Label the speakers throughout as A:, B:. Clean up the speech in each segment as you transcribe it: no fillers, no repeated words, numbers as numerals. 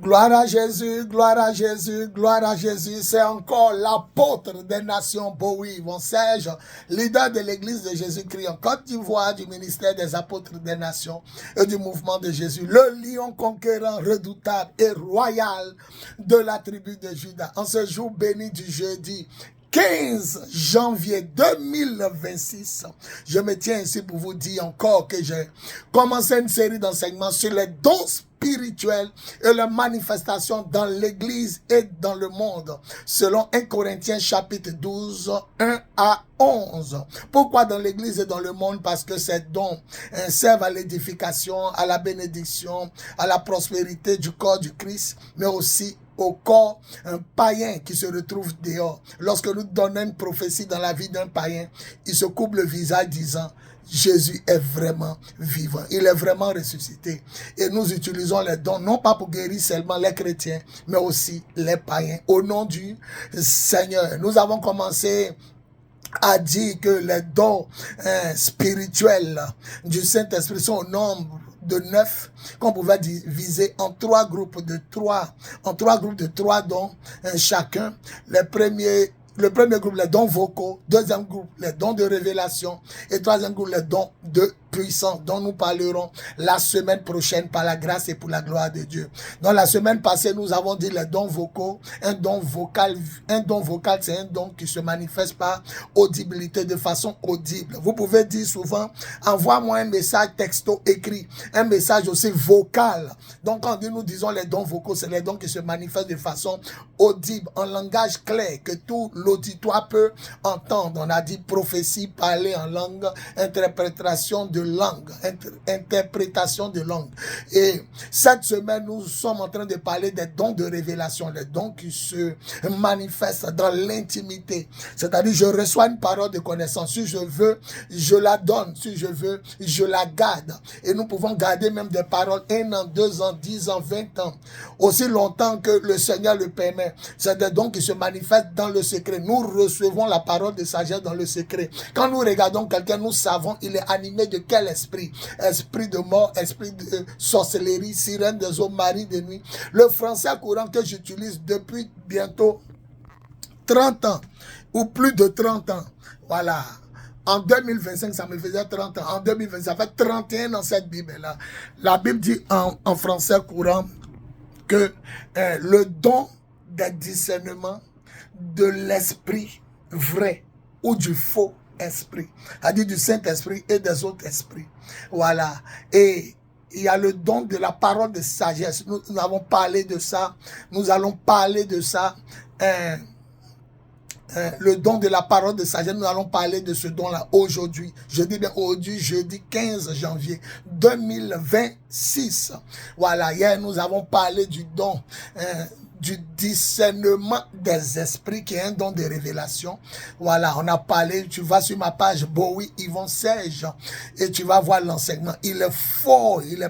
A: Gloire à Jésus, gloire à Jésus, gloire à Jésus. C'est encore l'apôtre des nations, Bowie Yvon-Serge, leader de l'église de Jésus-Christ en Côte d'Ivoire, du ministère des apôtres des nations et du mouvement de Jésus. Le lion conquérant, redoutable et royal de la tribu de Juda. En ce jour béni du jeudi 15 janvier 2026, je me tiens ici pour vous dire encore que j'ai commencé une série d'enseignements sur les dons spirituels et leurs manifestations dans l'église et dans le monde, selon 1 Corinthiens chapitre 12, 1 à 11. Pourquoi dans l'église et dans le monde? Parce que ces dons servent à l'édification, à la bénédiction, à la prospérité du corps du Christ, mais aussi au corps un païen qui se retrouve dehors. Lorsque nous donnons une prophétie dans la vie d'un païen, il se coupe le visage disant Jésus est vraiment vivant, il est vraiment ressuscité. Et nous utilisons les dons non pas pour guérir seulement les chrétiens, mais aussi les païens. Au nom du Seigneur, nous avons commencé à dire que les dons spirituels du Saint-Esprit sont au nombre de 9, qu'on pouvait diviser en trois groupes de 3, dons chacun. Le premier groupe, les dons vocaux. Deuxième groupe, les dons de révélation. Et troisième groupe, les dons de puissance, dont nous parlerons la semaine prochaine par la grâce et pour la gloire de Dieu. Dans la semaine passée, nous avons dit les dons vocaux. Un don vocal, c'est un don qui se manifeste par audibilité, de façon audible. Vous pouvez dire souvent, envoie-moi un message texto écrit, un message aussi vocal. Donc quand nous disons les dons vocaux, c'est les dons qui se manifestent de façon audible, en langage clair, que tout l'auditoire peut entendre. On a dit prophétie, parler en langue, interprétation de langue, interprétation de langue. Et cette semaine, nous sommes en train de parler des dons de révélation, les dons qui se manifestent dans l'intimité. C'est-à-dire, je reçois une parole de connaissance. Si je veux, je la donne. Si je veux, je la garde. Et nous pouvons garder même des paroles 1 an, 2 ans, 10 ans, 20 ans. Aussi longtemps que le Seigneur le permet. C'est des dons qui se manifestent dans le secret. Nous recevons la parole de sagesse dans le secret. Quand nous regardons quelqu'un, nous savons il est animé de quel esprit? Esprit de mort, esprit de sorcellerie, sirène des eaux, mari de nuit. Le français courant que j'utilise depuis bientôt 30 ans ou plus de 30 ans. Voilà. En 2025, ça me faisait 30 ans. En 2020, ça fait 31 dans cette Bible-là. La Bible dit en français courant que le don des discernements de l'esprit vrai ou du faux esprit, c'est-à-dire du Saint-Esprit et des autres esprits. Voilà. Et il y a le don de la parole de sagesse. Nous avons parlé de ça. Nous allons parler de ça. Le don de la parole de sagesse, nous allons parler de ce don-là aujourd'hui. Je dis bien aujourd'hui, jeudi 15 janvier 2026. Voilà, hier nous avons parlé du don du discernement des esprits, qui est un don de révélation. Voilà, on a parlé, tu vas sur ma page Bowie Yvon-Serge et tu vas voir l'enseignement. Il est fort, il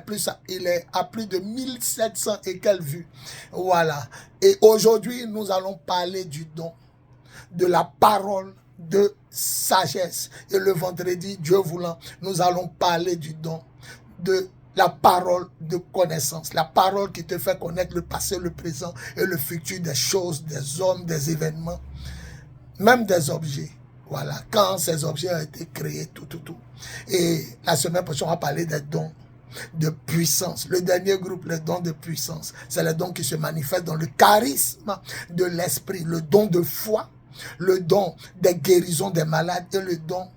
A: est à plus de 1700 et quelques vues. Voilà. Et aujourd'hui, nous allons parler du don de la parole de sagesse. Et le vendredi, Dieu voulant, nous allons parler du don de la parole de connaissance. La parole qui te fait connaître le passé, le présent et le futur des choses, des hommes, des événements, même des objets. Voilà, quand ces objets ont été créés, tout. Et la semaine prochaine, on va parler des dons de puissance. Le dernier groupe, les dons de puissance, c'est les dons qui se manifestent dans le charisme de l'esprit, le don de foi, le don des guérisons des malades et le don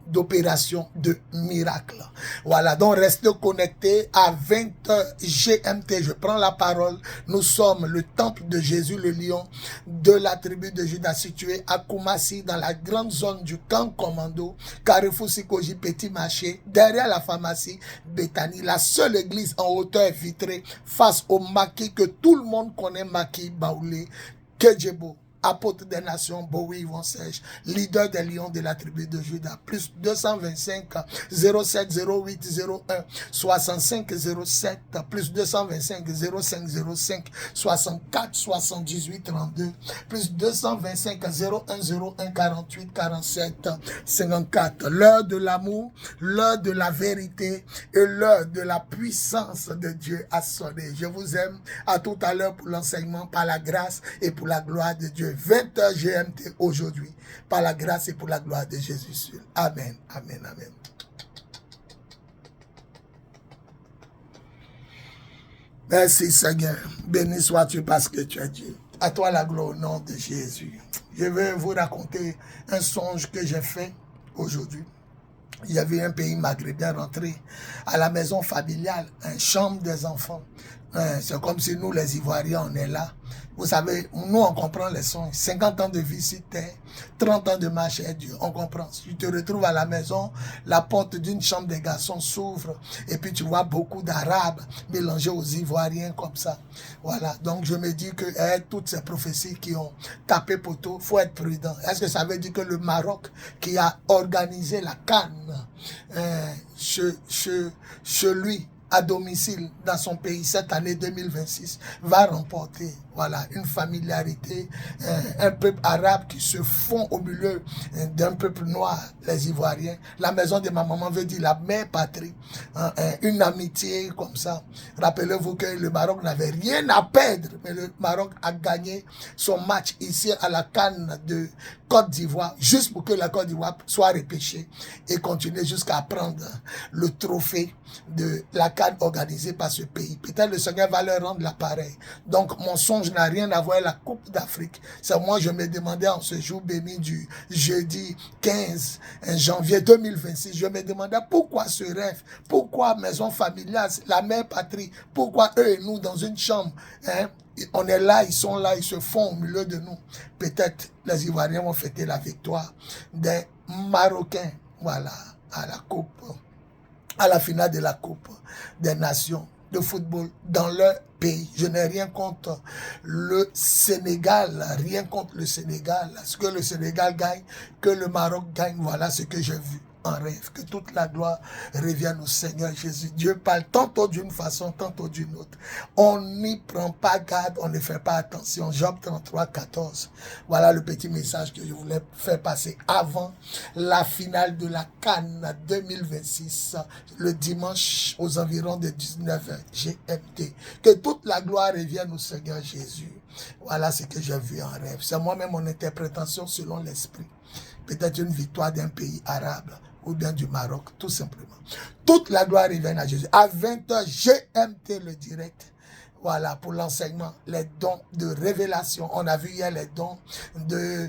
A: d'opération de miracles. Voilà, donc restez connectés à 20h GMT. Je prends la parole. Nous sommes le temple de Jésus, le lion de la tribu de Juda, situé à Koumassi, dans la grande zone du camp commando, Carrefour Sikoji, Petit Marché, derrière la pharmacie Bethany, la seule église en hauteur vitrée face au maquis que tout le monde connaît, maquis Baoulé, Kedjebo. apôtre des nations, Bowie Yvon Serge, leader des lions de la tribu de Juda, plus 225 07 08 01 65 07, plus 225 05 05 64 78 32, plus 225 01 01 48 47 54. L'heure de l'amour, l'heure de la vérité et l'heure de la puissance de Dieu a sonné. Je vous aime. À tout à l'heure pour l'enseignement, par la grâce et pour la gloire de Dieu. 20h GMT aujourd'hui, par la grâce et pour la gloire de Jésus. Amen, amen, amen. Merci Seigneur. Béni sois-tu parce que tu es Dieu. À toi la gloire au nom de Jésus. Je vais vous raconter un songe que j'ai fait aujourd'hui. Il y avait un pays maghrébin rentré à la maison familiale, une chambre des enfants. C'est comme si nous, les Ivoiriens, on est là. Vous savez, nous, on comprend les sons. 50 ans de vie sur terre, 30 ans de marche est Dieu. On comprend. Si tu te retrouves à la maison, la porte d'une chambre des garçons s'ouvre et puis tu vois beaucoup d'Arabes mélangés aux Ivoiriens comme ça. Voilà. Donc, je me dis que toutes ces prophéties qui ont tapé poteau, il faut être prudent. Est-ce que ça veut dire que le Maroc qui a organisé la CAN chez lui, à domicile dans son pays cette année 2026 va remporter une familiarité, un peuple arabe qui se fond au milieu d'un peuple noir, les Ivoiriens. La maison de ma maman veut dire la mère patrie, une amitié comme ça. Rappelez-vous que le Maroc n'avait rien à perdre, mais le Maroc a gagné son match ici à la CAN de Côte d'Ivoire, juste pour que la Côte d'Ivoire soit repêchée et continuer jusqu'à prendre le trophée de la CAN organisée par ce pays. Peut-être le Seigneur va leur rendre l'appareil. Donc mon songe n'a rien à voir avec la Coupe d'Afrique. C'est moi, je me demandais en ce jour béni du jeudi 15 janvier 2026, je me demandais pourquoi ce rêve, pourquoi maison familiale, la mère patrie, pourquoi eux et nous dans une chambre, on est là, ils sont là, ils se font au milieu de nous. Peut-être les Ivoiriens vont fêter la victoire des Marocains, à la coupe, à la finale de la Coupe des Nations de football dans leur pays. Je n'ai rien contre le Sénégal, rien contre le Sénégal. Ce que le Sénégal gagne, que le Maroc gagne, voilà ce que j'ai vu en rêve. Que toute la gloire revienne au Seigneur Jésus. Dieu parle tantôt d'une façon, tantôt d'une autre. On n'y prend pas garde, on ne fait pas attention. Job 33, 14. Voilà le petit message que je voulais faire passer avant la finale de la CAN 2026, le dimanche aux environs de 19h GMT. Que toute la gloire revienne au Seigneur Jésus. Voilà ce que j'ai vu en rêve. C'est moi-même mon interprétation selon l'esprit. Peut-être une victoire d'un pays arabe ou bien du Maroc, tout simplement. Toute la gloire revient à Jésus. À 20h GMT, le direct. Voilà, pour l'enseignement, les dons de révélation. On a vu hier les dons de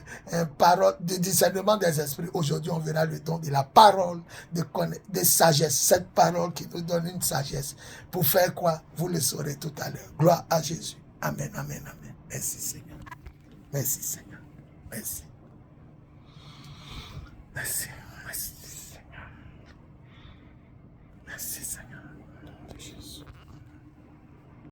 A: parole, de discernement des esprits. Aujourd'hui, on verra le don de la parole, de sagesse. Cette parole qui nous donne une sagesse. Pour faire quoi? Vous le saurez tout à l'heure. Gloire à Jésus. Amen, amen, amen. Merci Seigneur. Merci Seigneur. Merci. Merci. Merci Seigneur. Merci Seigneur. Jésus.